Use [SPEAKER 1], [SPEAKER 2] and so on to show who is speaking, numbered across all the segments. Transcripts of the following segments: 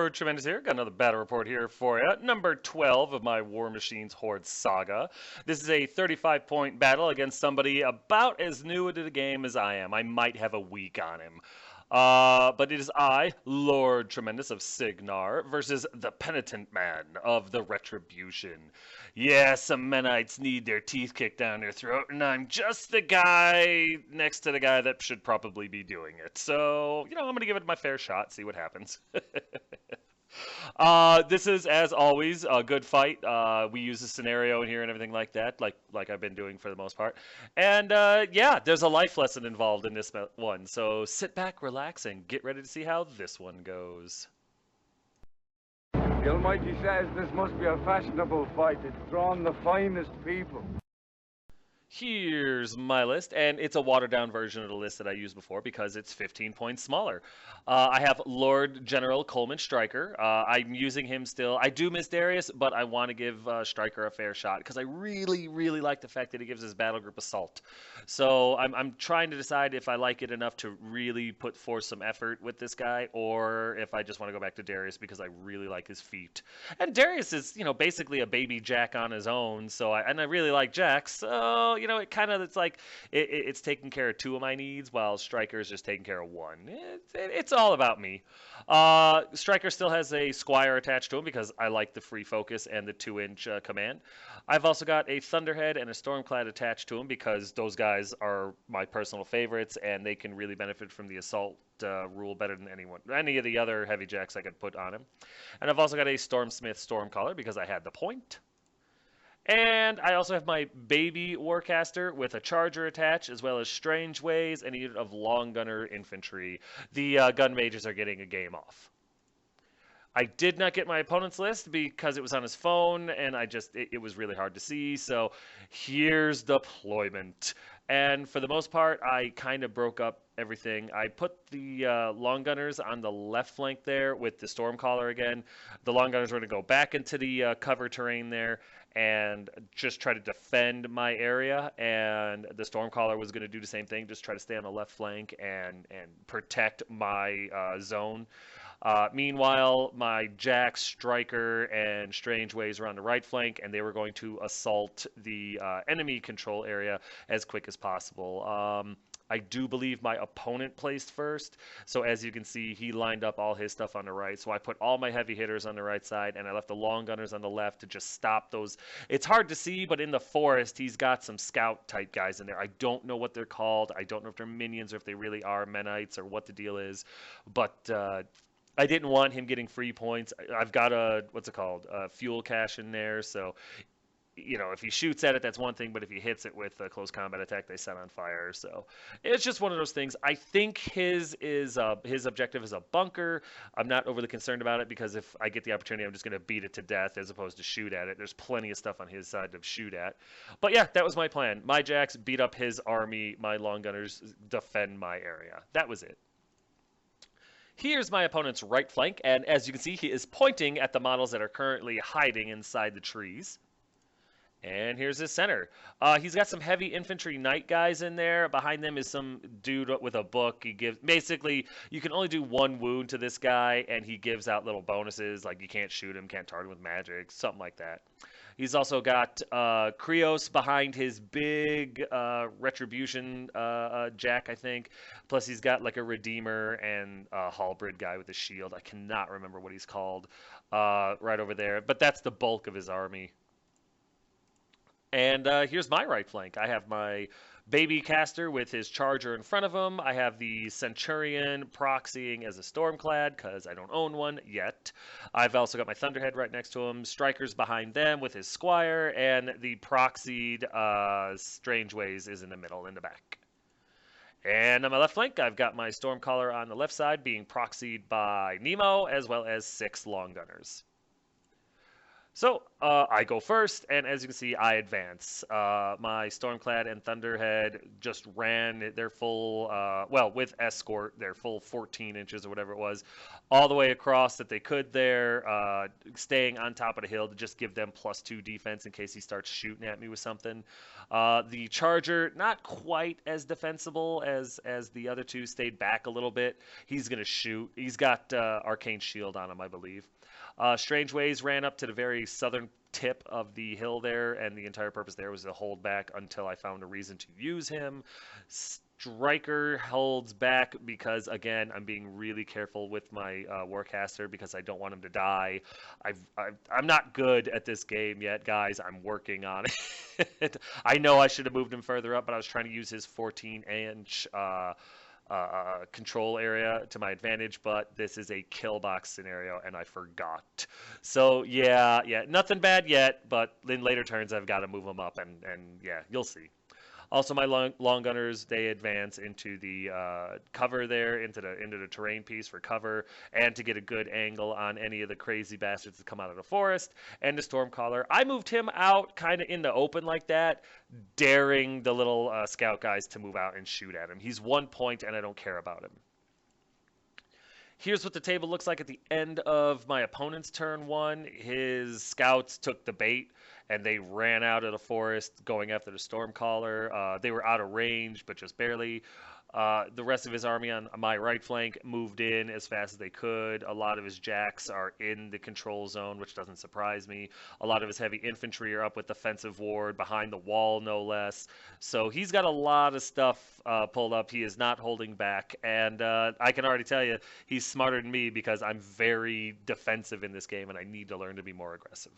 [SPEAKER 1] Lord Tremendous here. Got another battle report here for you. Number 12 of my War Machines Horde saga. This is a 35-point battle against somebody about as new to the game as I am. I might have a week on him. But it is I, Lord Tremendous of Cygnar, versus the Penitent Man of the Retribution. Yeah, some Menites need their teeth kicked down their throat, and I'm just the guy next to the guy that should probably be doing it. So, I'm going to give it my fair shot, see what happens. This is, as always, a good fight. We use a scenario in here and everything like that, like I've been doing for the most part. And yeah, there's a life lesson involved in this one. So sit back, relax, and get ready to see how this one goes.
[SPEAKER 2] The Almighty says this must be a fashionable fight. It's drawn the finest people.
[SPEAKER 1] Here's my list, and it's a watered-down version of the list that I used before because it's 15 points smaller. I have Lord General Coleman Stryker. I'm using him still. I do miss Darius, but I want to give Stryker a fair shot because I really, really like the fact that he gives his battle group assault. So I'm trying to decide if I like it enough to really put forth some effort with this guy, or if I just want to go back to Darius because I really like his feat. And Darius is, basically a baby Jack on his own. So I really like Jack. So it's like it's taking care of two of my needs while Stryker's just taking care of one. It's all about me. Stryker still has a Squire attached to him because I like the free focus and the 2-inch command. I've also got a Thunderhead and a Stormclad attached to him because those guys are my personal favorites and they can really benefit from the assault rule better than any of the other heavy jacks I could put on him. And I've also got a Stormsmith Stormcaller because I had the point. And I also have my baby Warcaster with a Charger attached, as well as Strange Ways and a unit of Long Gunner Infantry. The Gun Mages are getting a game off. I did not get my opponent's list because it was on his phone, and it was really hard to see, so here's deployment. And for the most part, I kind of broke up everything. I put the Long Gunners on the left flank there with the Stormcaller again. The Long Gunners were going to go back into the cover terrain there and just try to defend my area, and the Stormcaller was going to do the same thing, just try to stay on the left flank and protect my zone. Meanwhile, my Jack, Stryker, and Strange Ways were on the right flank, and they were going to assault the enemy control area as quick as possible. I do believe my opponent placed first, so as you can see, he lined up all his stuff on the right. So I put all my heavy hitters on the right side, and I left the long gunners on the left to just stop those. It's hard to see, but in the forest, he's got some scout-type guys in there. I don't know what they're called. I don't know if they're minions or if they really are Menites or what the deal is, but I didn't want him getting free points. I've got a, fuel cache in there, so if he shoots at it, that's one thing, but if he hits it with a close combat attack, they set on fire. So it's just one of those things. I think his objective is a bunker. I'm not overly concerned about it because if I get the opportunity, I'm just going to beat it to death as opposed to shoot at it. There's plenty of stuff on his side to shoot at. But yeah, that was my plan. My Jacks beat up his army. My Long Gunners defend my area. That was it. Here's my opponent's right flank, and as you can see, he is pointing at the models that are currently hiding inside the trees. And here's his center. He's got some heavy infantry knight guys in there. Behind them is some dude with a book. Basically, you can only do one wound to this guy, and he gives out little bonuses, like you can't shoot him, can't target him with magic, something like that. He's also got Krios behind his big Retribution Jack, I think. Plus, he's got like a Redeemer and a Halberd guy with a shield. I cannot remember what he's called right over there. But that's the bulk of his army. And here's my right flank. I have my baby caster with his charger in front of him. I have the Centurion proxying as a Stormclad because I don't own one yet. I've also got my Thunderhead right next to him. Stryker's behind them with his Squire, and the proxied Strange Ways is in the middle, in the back. And on my left flank, I've got my Stormcaller on the left side being proxied by Nemo, as well as 6 Long Gunners. So I go first, and as you can see, I advance. My Stormclad and Thunderhead just ran their full, well, with escort, their full 14 inches or whatever it was, all the way across that they could there, staying on top of the hill to just give them +2 defense in case he starts shooting at me with something. The Charger, not quite as defensible as the other two, stayed back a little bit. He's going to shoot. He's got Arcane Shield on him, I believe. Strange Ways ran up to the very southern tip of the hill there, and the entire purpose there was to hold back until I found a reason to use him. Striker holds back because, again, I'm being really careful with my Warcaster because I don't want him to die. I'm not good at this game yet, guys. I'm working on it. I know I should have moved him further up, but I was trying to use his 14-inch control area to my advantage, but this is a kill box scenario and I forgot. So yeah, nothing bad yet, but in later turns I've got to move them up, and yeah, you'll see. Also, my long gunners, they advance into the cover there, into the terrain piece for cover, and to get a good angle on any of the crazy bastards that come out of the forest. And the Stormcaller, I moved him out kind of in the open like that, daring the little scout guys to move out and shoot at him. He's 1 point, and I don't care about him. Here's what the table looks like at the end of my opponent's turn 1. His scouts took the bait, and they ran out of the forest going after the Stormcaller. They were out of range, but just barely. The rest of his army on my right flank moved in as fast as they could. A lot of his jacks are in the control zone, which doesn't surprise me. A lot of his heavy infantry are up with defensive ward, behind the wall no less. So he's got a lot of stuff pulled up. He is not holding back. And I can already tell you, he's smarter than me because I'm very defensive in this game, and I need to learn to be more aggressive.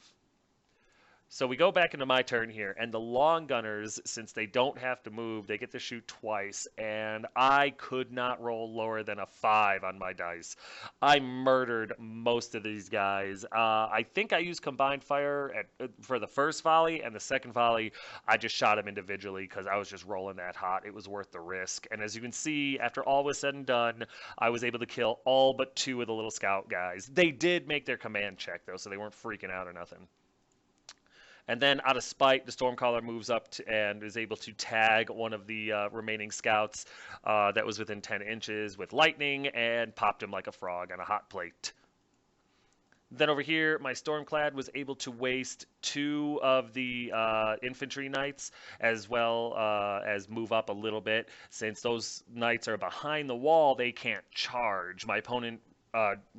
[SPEAKER 1] So we go back into my turn here, and the long gunners, since they don't have to move, they get to shoot twice, and I could not roll lower than a 5 on my dice. I murdered most of these guys. I think I used combined fire for the first volley, and the second volley, I just shot them individually because I was just rolling that hot. It was worth the risk. And as you can see, after all was said and done, I was able to kill all but 2 of the little scout guys. They did make their command check, though, so they weren't freaking out or nothing. And then, out of spite, the Stormcaller moves up and is able to tag one of the remaining scouts that was within 10 inches with lightning and popped him like a frog on a hot plate. Then over here, my Stormclad was able to waste 2 of the infantry knights, as well as move up a little bit. Since those knights are behind the wall, they can't charge. My opponent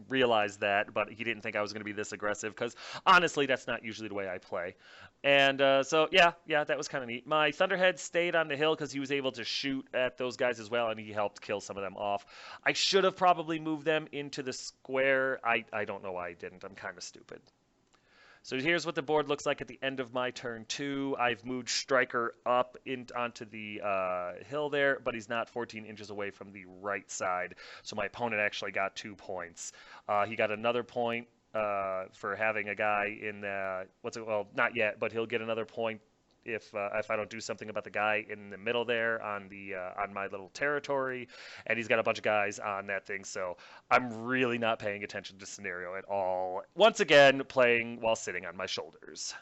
[SPEAKER 1] realized that, but he didn't think I was going to be this aggressive because honestly, that's not usually the way I play. And so yeah, that was kind of neat. My Thunderhead stayed on the hill because he was able to shoot at those guys as well, and he helped kill some of them off. I should have probably moved them into the square. I don't know why I didn't. I'm kind of stupid. So here's what the board looks like at the end of my turn 2. I've moved Striker up onto the hill there, but he's not 14 inches away from the right side. So my opponent actually got 2 points. He got another point for having a guy in the, well, not yet, but he'll get another point if I don't do something about the guy in the middle there on my little territory, and he's got a bunch of guys on that thing, so I'm really not paying attention to scenario at all. Once again, playing while sitting on my shoulders.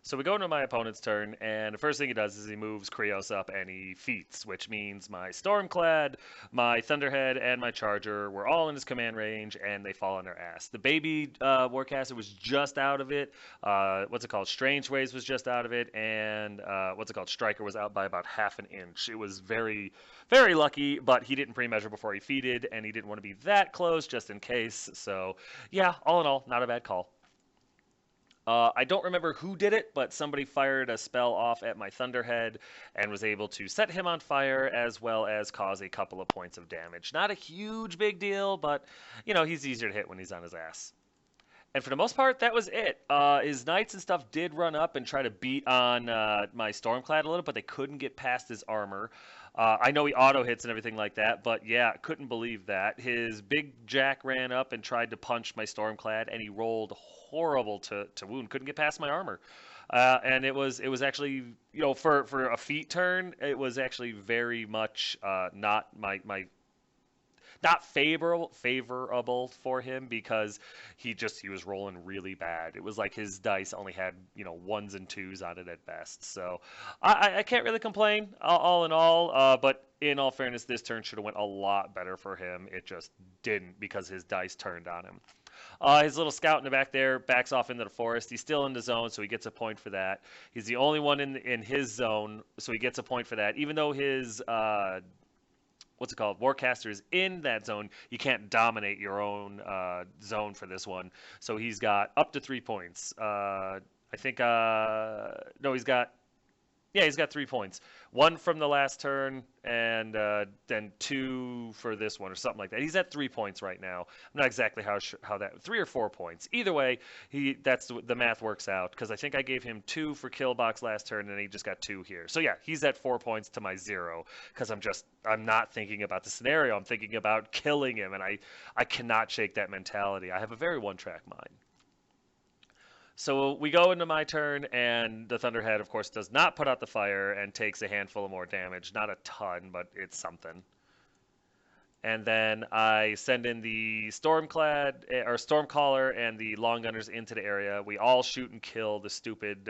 [SPEAKER 1] So we go into my opponent's turn, and the first thing he does is he moves Krios up and he feats, which means my Stormclad, my Thunderhead, and my Charger were all in his command range, and they fall on their ass. The baby Warcaster was just out of it. Strange Ways was just out of it, and Striker was out by about half an inch. It was very, very lucky, but he didn't pre-measure before he feated, and he didn't want to be that close just in case. So yeah, all in all, not a bad call. I don't remember who did it, but somebody fired a spell off at my Thunderhead and was able to set him on fire as well as cause a couple of points of damage. Not a huge big deal, but, you know, he's easier to hit when he's on his ass. And for the most part, that was it. His knights and stuff did run up and try to beat on my Stormclad a little, but they couldn't get past his armor. I know he auto hits and everything like that, but yeah, couldn't believe that. His big jack ran up and tried to punch my Stormclad, and he rolled horrible to wound. Couldn't get past my armor. And it was actually, you know, for a feat turn, it was actually very much not not favorable for him because he was rolling really bad. It was like his dice only had ones and twos on it at best. So I can't really complain all in all. But in all fairness, this turn should have went a lot better for him. It just didn't because his dice turned on him. His little scout in the back there backs off into the forest. He's still in the zone, so he gets a point for that. He's the only one in his zone, so he gets a point for that. Even though his what's it called? Warcaster is in that zone. You can't dominate your own zone for this one. So he's got up to 3 points. I think no, he's got 3 points. One from the last turn, and then 2 for this one, or something like that. He's at 3 points right now. I'm not exactly how that 3 or 4 points. Either way, that's the math works out because I think I gave him 2 for kill box last turn, and he just got 2 here. So yeah, he's at 4 points to my 0 because I'm not thinking about the scenario. I'm thinking about killing him, and I cannot shake that mentality. I have a very one-track mind. So we go into my turn, and the Thunderhead, of course, does not put out the fire and takes a handful of more damage. Not a ton, but it's something. And then I send in the Stormcaller and the Long Gunners into the area. We all shoot and kill the stupid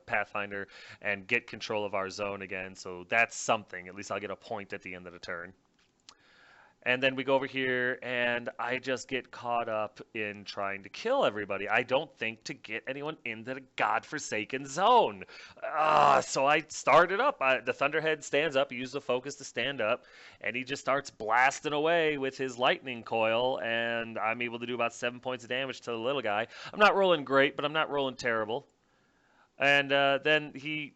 [SPEAKER 1] Pathfinder and get control of our zone again. So that's something. At least I'll get a point at the end of the turn. And then we go over here, and I just get caught up in trying to kill everybody. I don't think to get anyone into the godforsaken zone. So I started up. The Thunderhead stands up. He uses the focus to stand up, and he just starts blasting away with his lightning coil, and I'm able to do about 7 points of damage to the little guy. I'm not rolling great, but I'm not rolling terrible. And then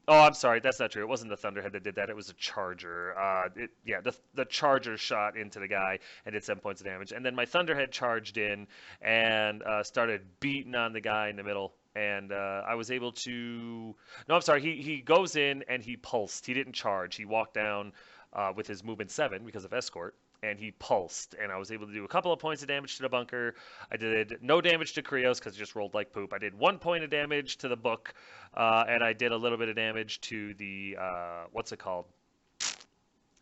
[SPEAKER 1] I'm sorry, that's not true. It wasn't the Thunderhead that did that. It was a Charger. The Charger shot into the guy and did 7 points of damage. And then my Thunderhead charged in and started beating on the guy in the middle. And I was able to... No, I'm sorry. He goes in and he pulsed. He didn't charge. He walked down with his movement 7 because of escort. And he pulsed, and I was able to do a couple of points of damage to the bunker. I did no damage to Krios because it just rolled like poop. I did 1 point of damage to the book, and I did a little bit of damage to the, what's it called?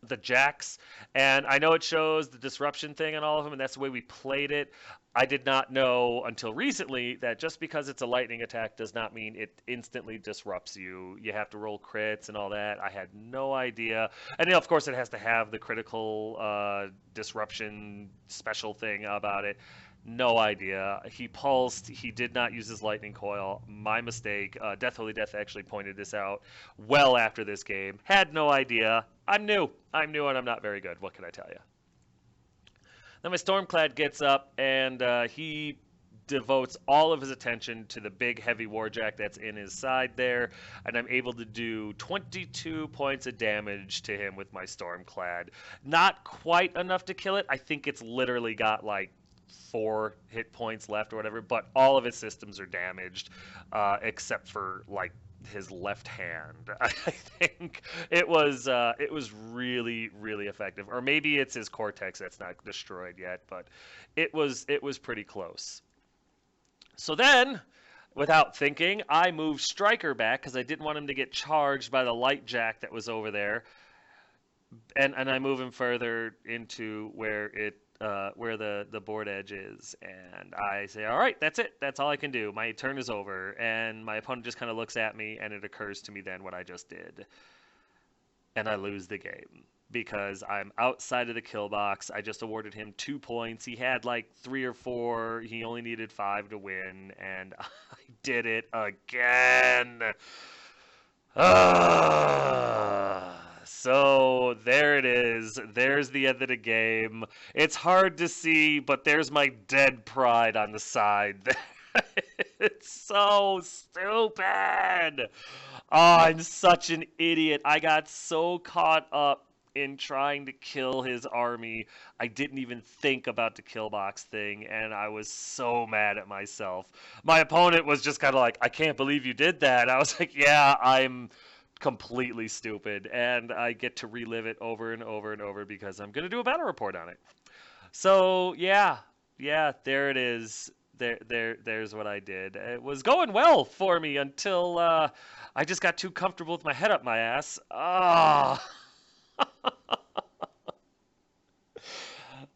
[SPEAKER 1] The jacks. And I know it shows the disruption thing on all of them, and that's the way we played it. I did not know until recently that just because it's a lightning attack does not mean it instantly disrupts you. You have to roll crits and all that. I had no idea. And of course, it has to have the critical disruption special thing about it. No idea. He pulsed. He did not use his lightning coil. My mistake. Death Holy Death actually pointed this out well after this game. Had no idea. I'm new and I'm not very good. What can I tell you? Then my Stormclad gets up, and he devotes all of his attention to the big heavy warjack that's in his side there, and I'm able to do 22 points of damage to him with my Stormclad. Not quite enough to kill it. I think it's literally got like 4 hit points left or whatever, but all of his systems are damaged, except for like his left hand. I think it was really, really effective. Or maybe it's his cortex that's not destroyed yet, but it was pretty close. So then, without thinking, I moved Striker back because I didn't want him to get charged by the light jack that was over there. And I move him further into where the board edge is, and I say, all right, that's it. That's all I can do. My turn is over, and my opponent just kind of looks at me, and it occurs to me then what I just did, and I lose the game because I'm outside of the kill box. I just awarded him 2 points. He had like 3 or 4. He only needed 5 to win, and I did it again. So there it is. There's the end of the game. It's hard to see, but there's my dead pride on the side. It's so stupid. Oh, I'm such an idiot. I got so caught up in trying to kill his army, I didn't even think about the kill box thing, and I was so mad at myself. My opponent was just kind of like, I can't believe you did that. I was like, yeah, I'm completely stupid, and I get to relive it over and over and over because I'm going to do a battle report on it. So, yeah, there it is. There's what I did. It was going well for me until I just got too comfortable with my head up my ass.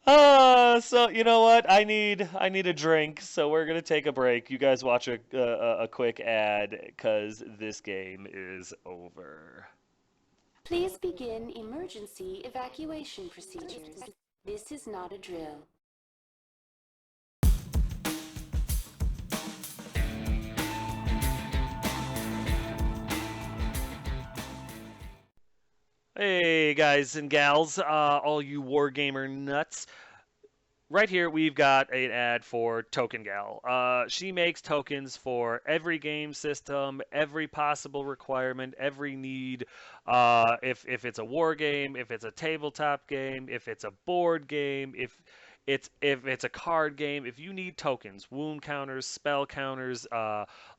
[SPEAKER 1] So you know what? I need a drink, so we're gonna take a break. You guys watch a quick ad because this game is over.
[SPEAKER 3] Please begin emergency evacuation procedures. This is not a drill.
[SPEAKER 1] Hey guys and gals, all you wargamer nuts. Right here, we've got an ad for Token Gal. She makes tokens for every game system, every possible requirement, every need. If it's a war game, if it's a tabletop game, if it's a board game, if it's a card game, if you need tokens, wound counters, spell counters,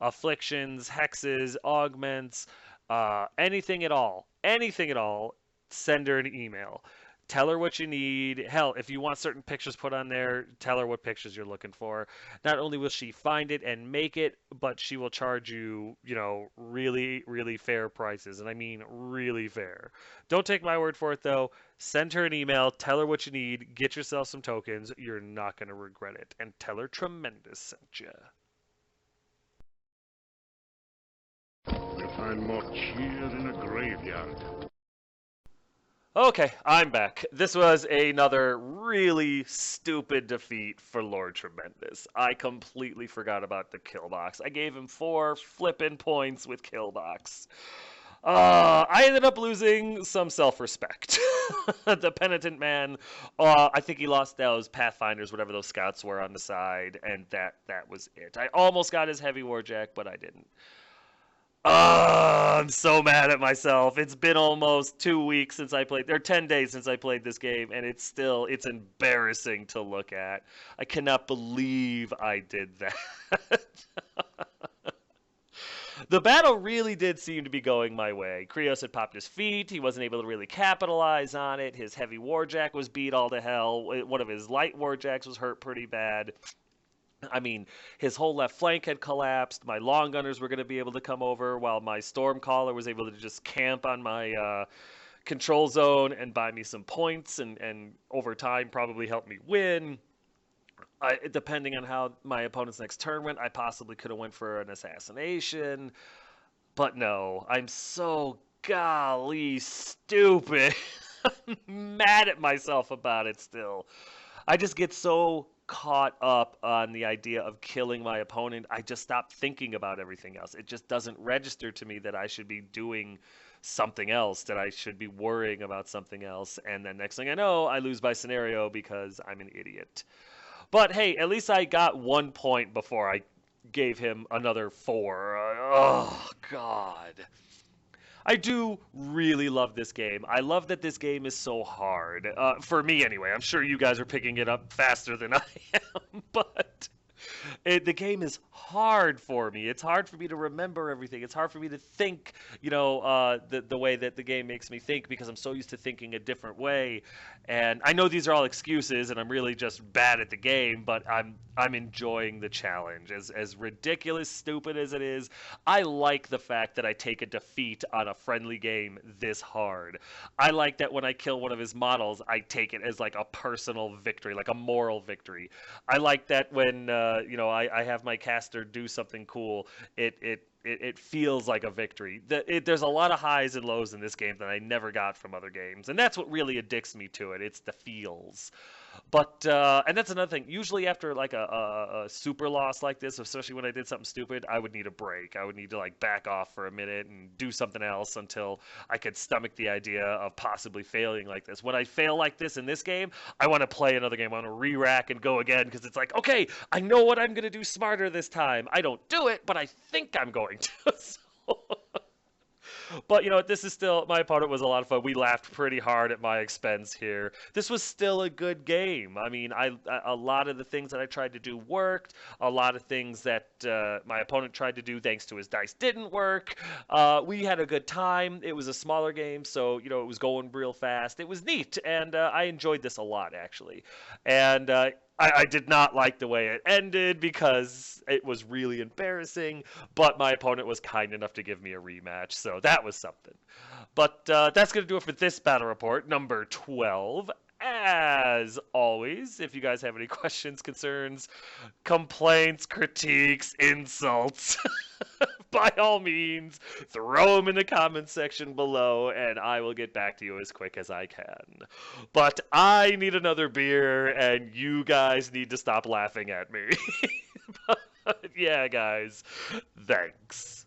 [SPEAKER 1] afflictions, hexes, augments, anything at all, send her an email. Tell her what you need. Hell, if you want certain pictures put on there, tell her what pictures you're looking for. Not only will she find it and make it, but she will charge you, really, really fair prices. And I mean really fair. Don't take my word for it, though. Send her an email. Tell her what you need. Get yourself some tokens. You're not going to regret it. And tell her Tremendous sent you.
[SPEAKER 4] You'll find more cheer in a graveyard.
[SPEAKER 1] Okay, I'm back. This was another really stupid defeat for Lord Tremendous. I completely forgot about the kill box. I gave him 4 flippin' points with kill box. I ended up losing some self-respect. The penitent man, I think he lost those pathfinders, whatever those scouts were on the side, and that was it. I almost got his heavy warjack, but I didn't. I'm so mad at myself. It's been almost 2 weeks since I played, or 10 days since I played this game, and it's embarrassing to look at. I cannot believe I did that. The battle really did seem to be going my way. Krios had popped his feet. He wasn't able to really capitalize on it. His heavy warjack was beat all to hell. One of his light warjacks was hurt pretty bad. I mean, his whole left flank had collapsed. My long gunners were going to be able to come over, while my stormcaller was able to just camp on my control zone and buy me some points, and over time probably help me win. Depending on how my opponent's next turn went, I possibly could have went for an assassination. But no, I'm so golly stupid. I'm mad at myself about it still. I just get so caught up on the idea of killing my opponent, I just stop thinking about everything else. It just doesn't register to me that I should be doing something else, that I should be worrying about something else. And then next thing I know, I lose by scenario because I'm an idiot. But hey, at least I got 1 point before I gave him another 4. Oh, God. I do really love this game. I love that this game is so hard. For me, anyway. I'm sure you guys are picking it up faster than I am. But the game is hard for me. It's hard for me to remember everything. It's hard for me to think, the way that the game makes me think, because I'm so used to thinking a different way. And I know these are all excuses, and I'm really just bad at the game, but I'm enjoying the challenge. As ridiculous, stupid as it is, I like the fact that I take a defeat on a friendly game this hard. I like that when I kill one of his models, I take it as like a personal victory, like a moral victory. I like that when I have my caster do something cool. It feels like a victory. There's a lot of highs and lows in this game that I never got from other games, and that's what really addicts me to it. It's the feels. But and that's another thing. Usually after like a super loss like this, especially when I did something stupid, I would need a break. I would need to like back off for a minute and do something else until I could stomach the idea of possibly failing like this. When I fail like this in this game, I want to play another game. I want to re-rack and go again, because it's like, okay, I know what I'm going to do smarter this time. I don't do it, but I think I'm going to. So but this is still, my opponent was a lot of fun. We laughed pretty hard at my expense here. This was still a good game. I mean, a lot of the things that I tried to do worked. A lot of things that my opponent tried to do, thanks to his dice, didn't work. We had a good time. It was a smaller game, so it was going real fast. It was neat, and I enjoyed this a lot, actually. And I did not like the way it ended, because it was really embarrassing, but my opponent was kind enough to give me a rematch, so that was something. But that's going to do it for this battle report, number 12. as always, if you guys have any questions, concerns, complaints, critiques, insults, by all means, throw them in the comments section below, and I will get back to you as quick as I can. But I need another beer, and you guys need to stop laughing at me. But yeah, guys, thanks.